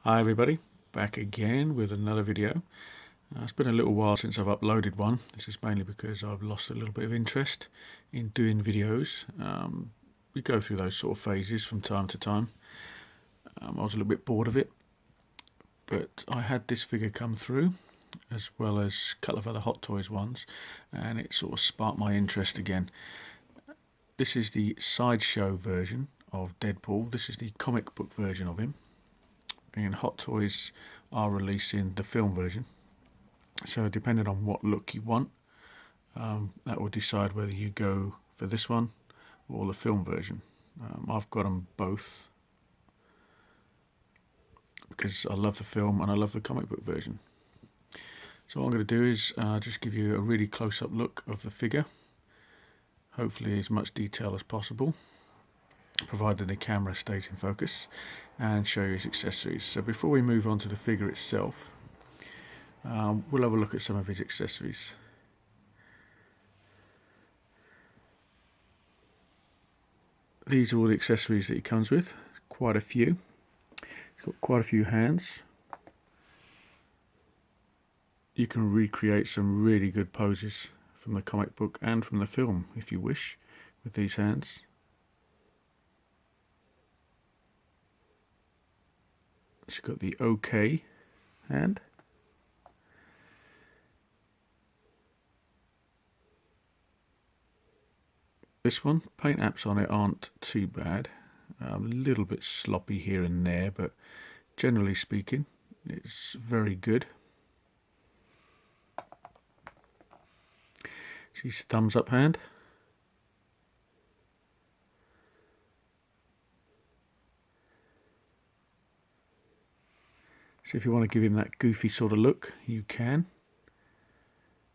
Hi everybody, back again with another video. It's been a little while since I've uploaded one. This is mainly because I've lost a little bit of interest in doing videos. We go through those sort of phases from time to time. I was a little bit bored of it, but I had this figure come through as well as a couple of other Hot Toys ones, and it sort of sparked my interest again. This is the Sideshow version of Deadpool. This is the comic book version of him. And Hot Toys are releasing the film version, so depending on what look you want, that will decide whether you go for this one or the film version. I've got them both because I love the film and I love the comic book version. So what I'm going to do is just give you a really close-up look of the figure, hopefully as much detail as possible, provided the camera stays in focus, and show you his accessories. So before we move on to the figure itself, we'll have a look at some of his accessories. These are all the accessories that he comes with, quite a few. He's got quite a few hands. You can recreate some really good poses from the comic book and from the film if you wish with these hands. She's got the OK hand. This one, paint apps on it aren't too bad. A little bit sloppy here and there, but generally speaking, it's very good. She's thumbs up hand. So if you want to give him that goofy sort of look, you can.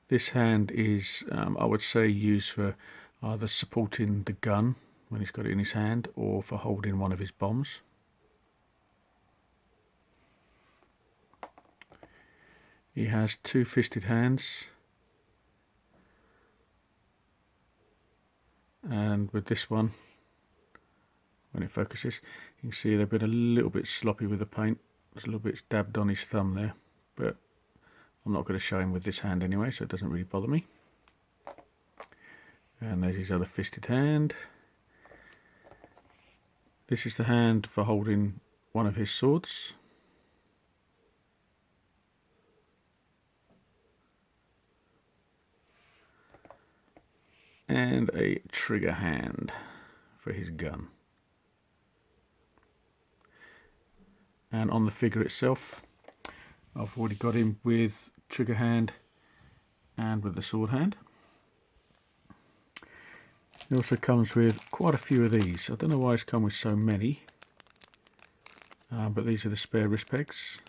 This hand is, I would say, used for either supporting the gun when he's got it in his hand or for holding one of his bombs. He has two fisted hands, and with this one, when it focuses, you can see they've been a little bit sloppy with the paint. There's a little bit dabbed on his thumb there, but I'm not going to show him with this hand anyway, so it doesn't really bother me. And there's his other fisted hand. This is the hand for holding one of his swords. And a trigger hand for his gun. And on the figure itself, I've already got him with trigger hand and with the sword hand. It also comes with quite a few of these. I don't know why it's come with so many, but these are the spare wrist pegs.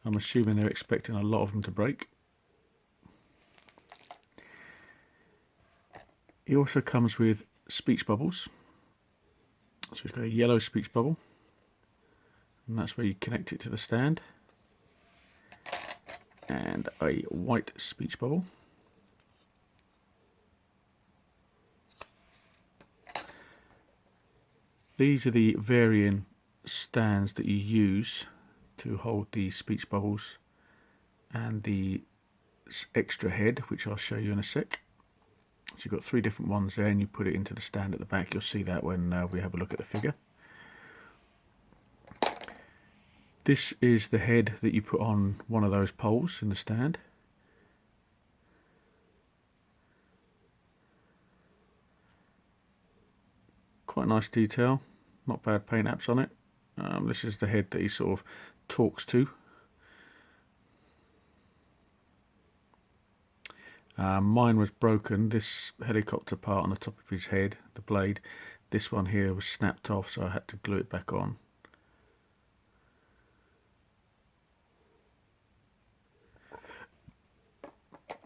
I'm assuming they're expecting a lot of them to break. He also comes with speech bubbles. So he's got a yellow speech bubble, and that's where you connect it to the stand, and a white speech bubble. These are the varying stands that you use to hold the speech bubbles and the extra head, which I'll show you in a sec. So you've got three different ones there, and you put it into the stand at the back. You'll see that when we have a look at the figure. This is the head that you put on one of those poles in the stand. Quite nice detail, not bad paint apps on it. This is the head that he sort of talks to. Mine was broken, this helicopter part on the top of his head, the blade. This one here was snapped off, so I had to glue it back on.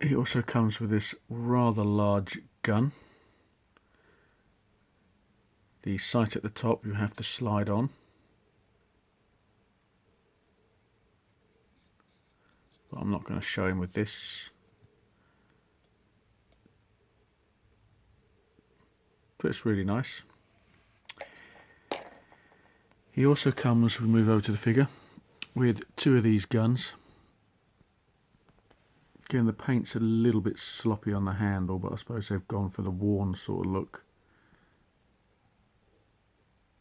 He also comes with this rather large gun. The sight at the top you have to slide on. But I'm not going to show him with this. But it's really nice. He also comes, we move over to the figure, with two of these guns. Again, the paint's a little bit sloppy on the handle, but I suppose they've gone for the worn sort of look.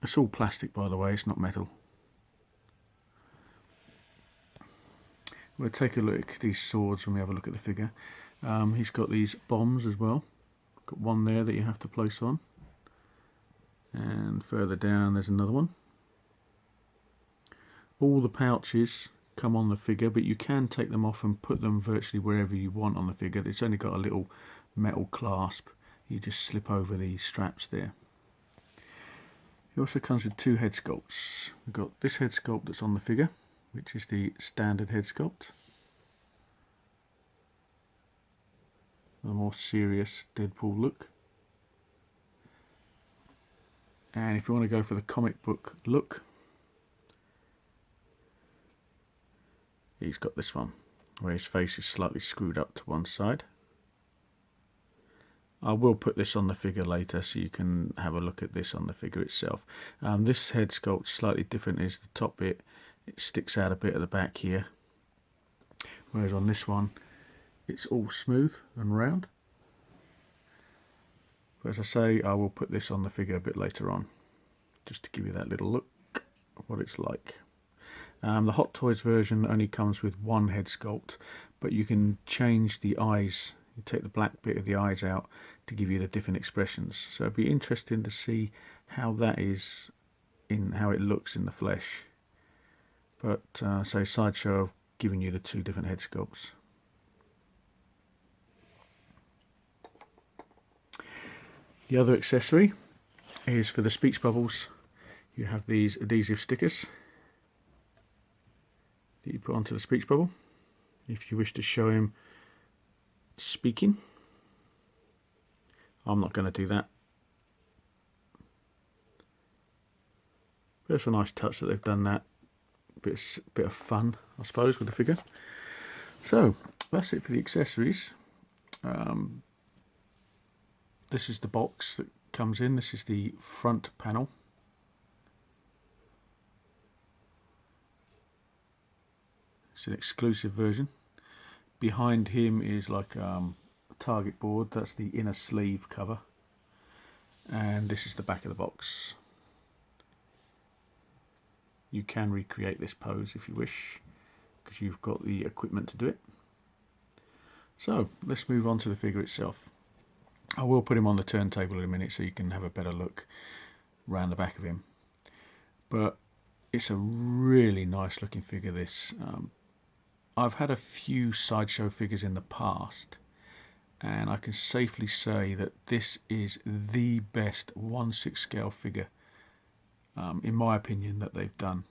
It's all plastic, by the way, it's not metal. We'll take a look at these swords when we have a look at the figure. He's got these bombs as well. Got one there that you have to place on. And further down there's another one. All the pouches come on the figure, but you can take them off and put them virtually wherever you want on the figure. It's only got a little metal clasp. You just slip over the straps there. It also comes with two head sculpts. We've got this head sculpt that's on the figure, which is the standard head sculpt. A more serious Deadpool look. And if you want to go for the comic book look, he's got this one, where his face is slightly screwed up to one side. I will put this on the figure later so you can have a look at this on the figure itself. This head sculpt is slightly different, is the top bit, it sticks out a bit at the back here. Whereas on this one, it's all smooth and round. But as I say, I will put this on the figure a bit later on, just to give you that little look of what it's like. The Hot Toys version only comes with one head sculpt, but you can change the eyes. You take the black bit of the eyes out to give you the different expressions. So it'd be interesting to see how that is, in how it looks in the flesh. But so Sideshow have given you the two different head sculpts. The other accessory is for the speech bubbles. You have these adhesive stickers that you put onto the speech bubble if you wish to show him speaking. I'm not going to do that. But it's a nice touch that they've done that. Bit of fun, I suppose, with the figure. So that's it for the accessories. This is the box that comes in. This is the front panel. It's an exclusive version. Behind him is like a target board. That's the inner sleeve cover. And this is the back of the box. You can recreate this pose if you wish, because you've got the equipment to do it. So let's move on to the figure itself. I will put him on the turntable in a minute so you can have a better look round the back of him. But it's a really nice looking figure, this. I've had a few Sideshow figures in the past, and I can safely say that this is the best 1/6 scale figure, in my opinion, that they've done.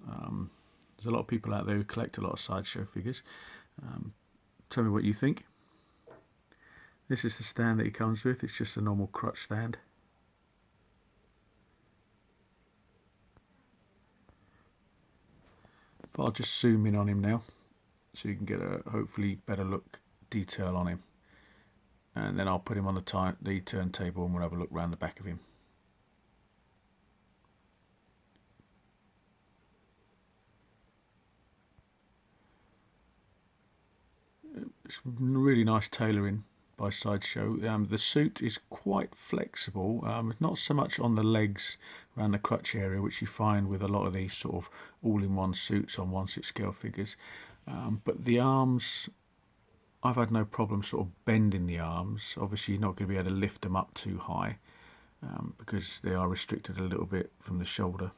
There's a lot of people out there who collect a lot of Sideshow figures. Tell me what you think. This is the stand that he comes with. It's just a normal crutch stand. But I'll just zoom in on him now so you can get a hopefully better look detail on him. And then I'll put him on the turntable and we'll have a look round the back of him. It's really nice tailoring by Sideshow. The suit is quite flexible, not so much on the legs around the crutch area, which you find with a lot of these sort of all-in-one suits on 1/6 scale figures, but the arms, I've had no problem sort of bending the arms. Obviously you're not going to be able to lift them up too high, because they are restricted a little bit from the shoulder.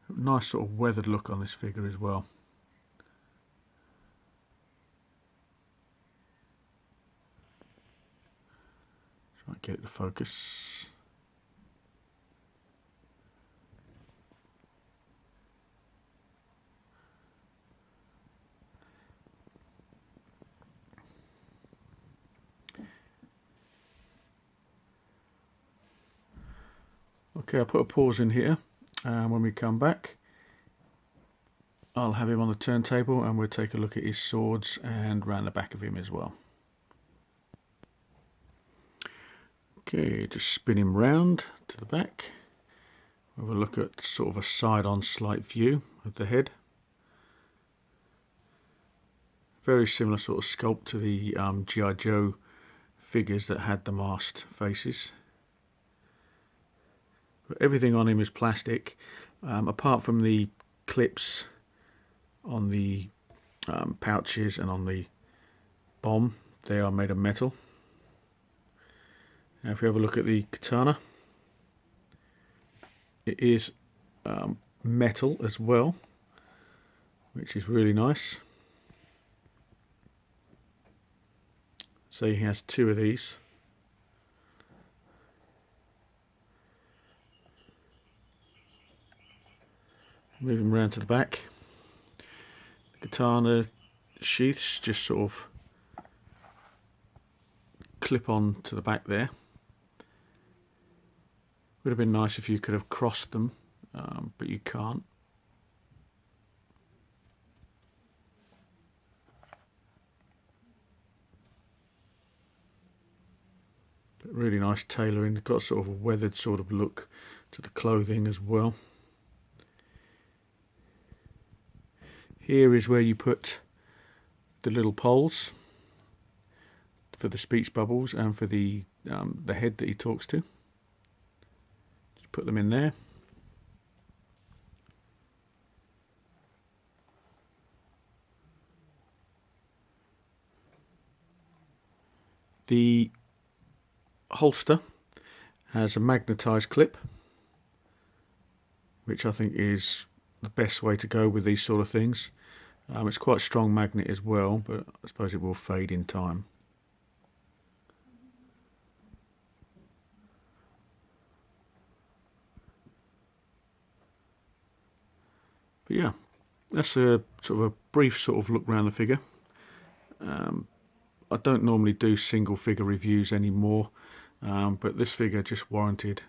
Nice sort of weathered look on this figure as well. Get it to focus. Okay, I'll put a pause in here, and when we come back I'll have him on the turntable and we'll take a look at his swords and round the back of him as well. Okay, just spin him round to the back. Have a look at sort of a side-on slight view of the head. Very similar sort of sculpt to the G.I. Joe figures that had the masked faces. But everything on him is plastic, apart from the clips on the pouches and on the bomb. They are made of metal. Now if we have a look at the katana, it is metal as well, which is really nice. So he has two of these. Move him around to the back. The katana sheaths just sort of clip on to the back there. Would have been nice if you could have crossed them, but you can't. But really nice tailoring. It's got sort of a weathered sort of look to the clothing as well. Here is where you put the little poles for the speech bubbles and for the head that he talks to. Just put them in there. The holster has a magnetized clip, which I think is the best way to go with these sort of things. It's quite a strong magnet as well, but I suppose it will fade in time. But yeah, that's a sort of a brief sort of look around the figure. I don't normally do single figure reviews anymore, but this figure just warranted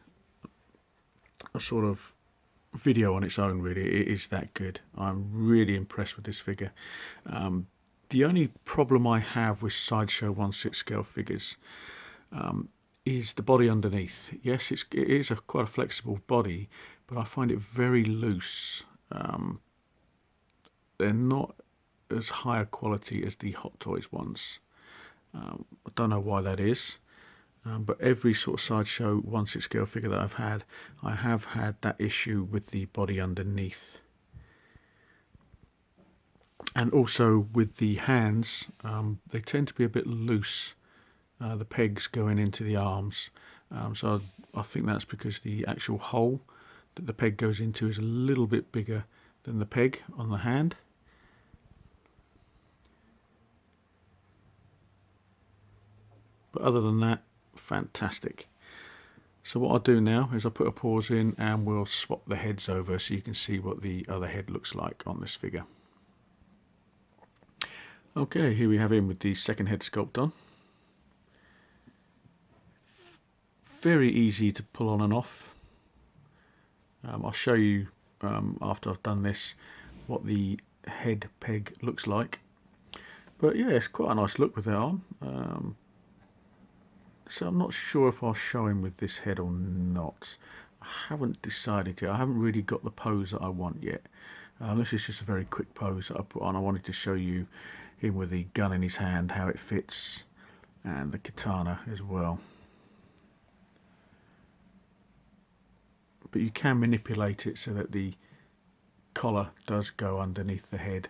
a sort of video on its own. Really, it is that good. I'm really impressed with this figure. The only problem I have with Sideshow 1/6 scale figures is the body underneath. Yes, it is quite a flexible body, but I find it very loose. They're not as high a quality as the Hot Toys ones. I don't know why that is. But every sort of Sideshow 1/6 scale figure that I have had that issue with the body underneath. And also with the hands, they tend to be a bit loose, the pegs going into the arms. So I think that's because the actual hole that the peg goes into is a little bit bigger than the peg on the hand. But other than that, fantastic. So what I'll do now is I'll put a pause in and we'll swap the heads over so you can see what the other head looks like on this figure. Okay, here we have him with the second head sculpt on. Very easy to pull on and off. I'll show you after I've done this what the head peg looks like. But yeah, it's quite a nice look with that on. So I'm not sure if I'll show him with this head or not. I haven't decided yet. I haven't really got the pose that I want yet. This is just a very quick pose that I put on. I wanted to show you him with the gun in his hand, how it fits, and the katana as well. But you can manipulate it so that the collar does go underneath the head,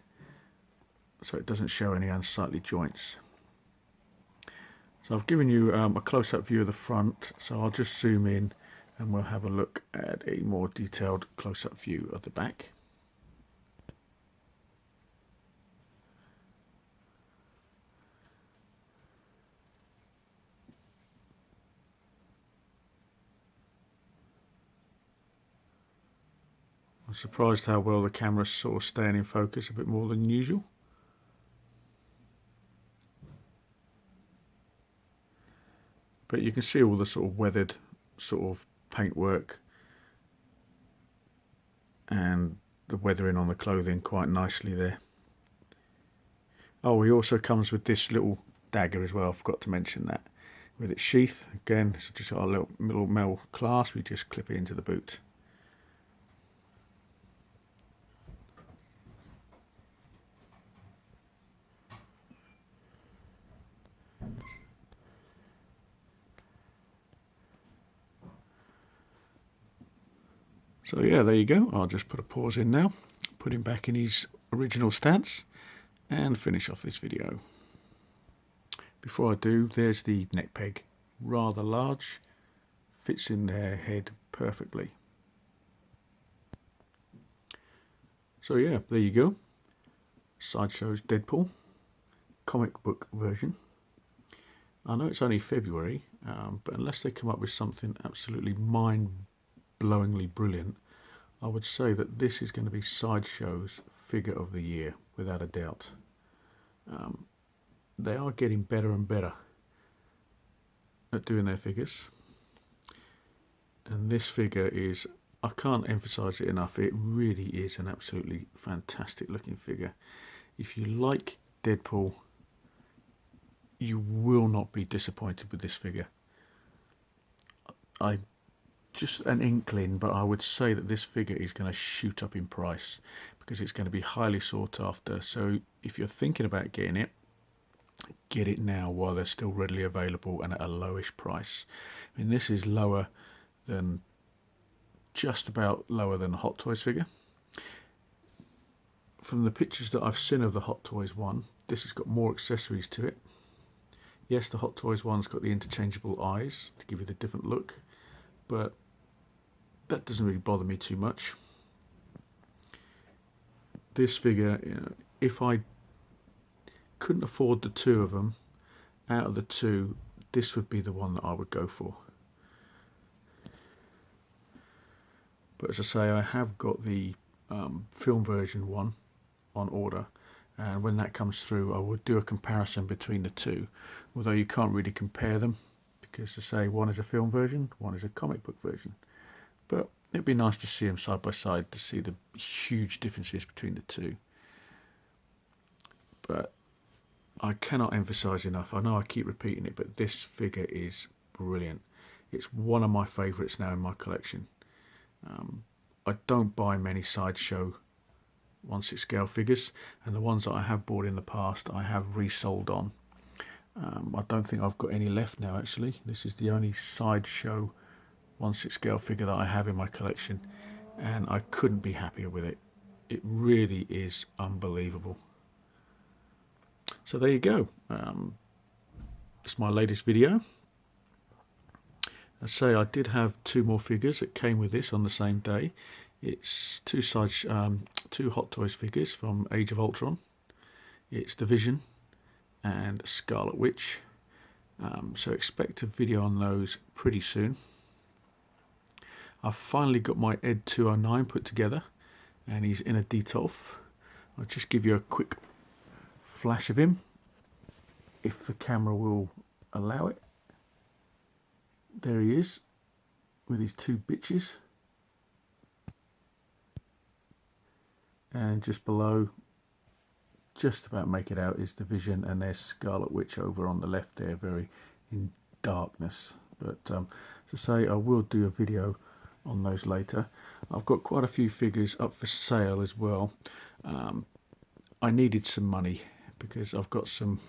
so it doesn't show any unsightly joints. So I've given you a close-up view of the front, so I'll just zoom in and we'll have a look at a more detailed close-up view of the back. I'm surprised how well the camera's sort of staying in focus a bit more than usual. But you can see all the sort of weathered sort of paintwork and the weathering on the clothing quite nicely there. Oh, he also comes with this little dagger as well, I forgot to mention that. With its sheath, again, it's just got a little metal clasp, we just clip it into the boot. So yeah, there you go. I'll just put a pause in now, put him back in his original stance, and finish off this video. Before I do, there's the neck peg. Rather large, fits in their head perfectly. So yeah, there you go. Sideshow's Deadpool, comic book version. I know it's only February, but unless they come up with something absolutely mind-blowingly brilliant, I would say that this is going to be Sideshow's figure of the year, without a doubt. They are getting better and better at doing their figures. And this figure is, I can't emphasize it enough, it really is an absolutely fantastic looking figure. If you like Deadpool, you will not be disappointed with this figure. Just an inkling, but I would say that this figure is going to shoot up in price because it's going to be highly sought after. So if you're thinking about getting it, get it now while they're still readily available and at a lowish price. I mean, this is lower than, just about lower than a Hot Toys figure. From the pictures that I've seen of the Hot Toys one, this has got more accessories to it. Yes, the Hot Toys one's got the interchangeable eyes to give you the different look, but that doesn't really bother me too much. This figure, you know, if I couldn't afford the two of them, out of the two, this would be the one that I would go for. But as I say, I have got the film version one on order, and when that comes through I would do a comparison between the two, although you can't really compare them because, to say, one is a film version, one is a comic book version. But it'd be nice to see them side by side to see the huge differences between the two. But I cannot emphasize enough, I know I keep repeating it, but this figure is brilliant. It's one of my favorites now in my collection. I don't buy many Sideshow 1/6 scale figures, and the ones that I have bought in the past I have resold on. I don't think I've got any left now actually. This is the only Sideshow 1/6 scale figure that I have in my collection, and I couldn't be happier with it. It really is unbelievable. So there you go. It's my latest video. I say I did have two more figures that came with this on the same day. It's two Hot Toys figures from Age of Ultron. It's the Vision and Scarlet Witch. So expect a video on those pretty soon. I've finally got my Ed 209 put together, and he's in a Detolf. I'll just give you a quick flash of him, if the camera will allow it. There he is, with his two bitches. And just below, just about make it out, is the Vision, and there's Scarlet Witch over on the left there, very in darkness. But as I say, I will do a video on those later. I've got quite a few figures up for sale as well. I needed some money because I've got some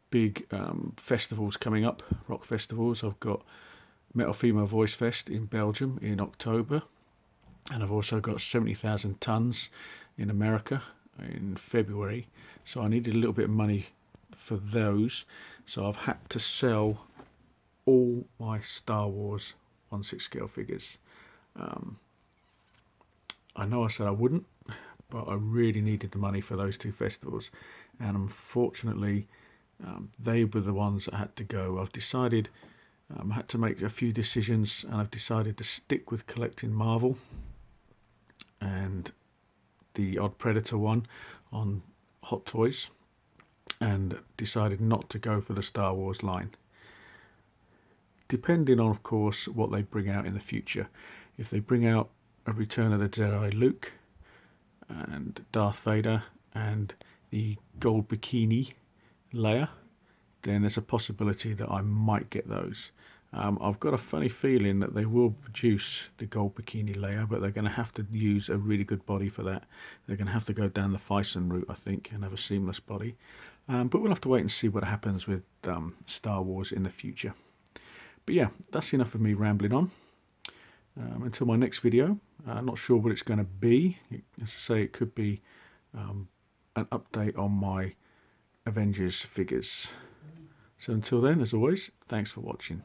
big festivals coming up, rock festivals. I've got Metal Female Voice Fest in Belgium in October, and I've also got 70,000 tons in America in February, so I needed a little bit of money for those, so I've had to sell all my Star Wars 1/6 scale figures. I know I said I wouldn't, but I really needed the money for those two festivals, and unfortunately they were the ones that had to go. I've decided, I had to make a few decisions, and I've decided to stick with collecting Marvel and the Odd Predator one on Hot Toys, and decided not to go for the Star Wars line, depending on, of course, what they bring out in the future. If they bring out a Return of the Jedi Luke and Darth Vader and the gold bikini Leia, then there's a possibility that I might get those. I've got a funny feeling that they will produce the gold bikini Leia, but they're going to have to use a really good body for that. They're going to have to go down the Fison route, I think, and have a seamless body. But we'll have to wait and see what happens with Star Wars in the future. But yeah, that's enough of me rambling on. Until my next video, not sure what it's going to be. As I say, it could be an update on my Avengers figures. So until then, as always, thanks for watching.